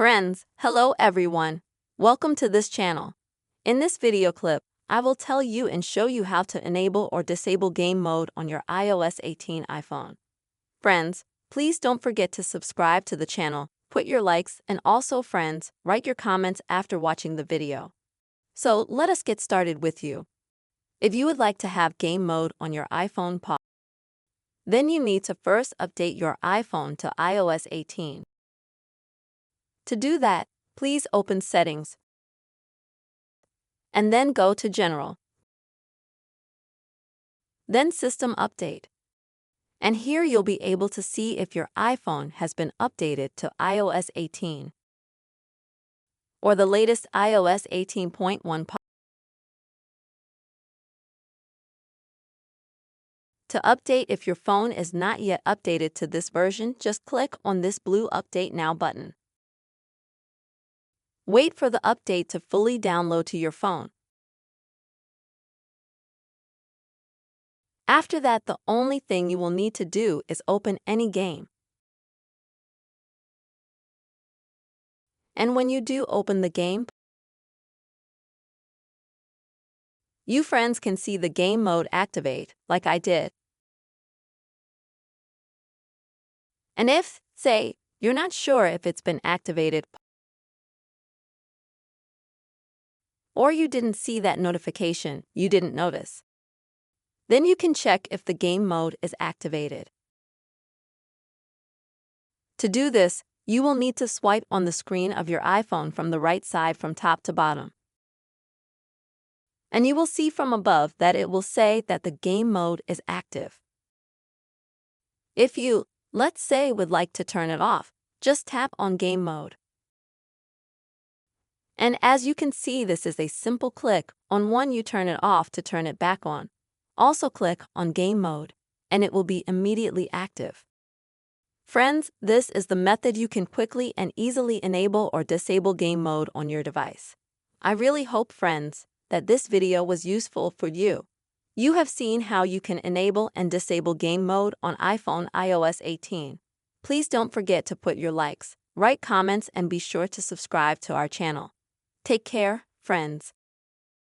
Friends, hello everyone. Welcome to this channel. In this video clip, I will tell you and show you how to enable or disable game mode on your iOS 18 iPhone. Friends, please don't forget to subscribe to the channel, put your likes, and also friends, write your comments after watching the video. So let us get started with you. If you would like to have game mode on your iPhone pause, then you need to first update your iPhone to iOS 18. To do that, please open Settings and then go to General, then System Update. And here you'll be able to see if your iPhone has been updated to iOS 18 or the latest iOS 18.1. To update if your phone is not yet updated to this version, just click on this blue Update Now button. Wait for the update to fully download to your phone. After that, the only thing you will need to do is open any game. And when you do open the game, you friends can see the game mode activate, like I did. And if, say, you're not sure if it's been activated, or you didn't see that notification, you didn't notice, then you can check if the game mode is activated. To do this, you will need to swipe on the screen of your iPhone from the right side from top to bottom. And you will see from above that it will say that the game mode is active. If you, let's say, would like to turn it off, just tap on game mode. And as you can see, this is a simple click on one you turn it off to turn it back on. Also click on game mode, and it will be immediately active. Friends, this is the method you can quickly and easily enable or disable game mode on your device. I really hope, friends, that this video was useful for you. You have seen how you can enable and disable game mode on iPhone iOS 18. Please don't forget to put your likes, write comments, and be sure to subscribe to our channel. Take care, friends.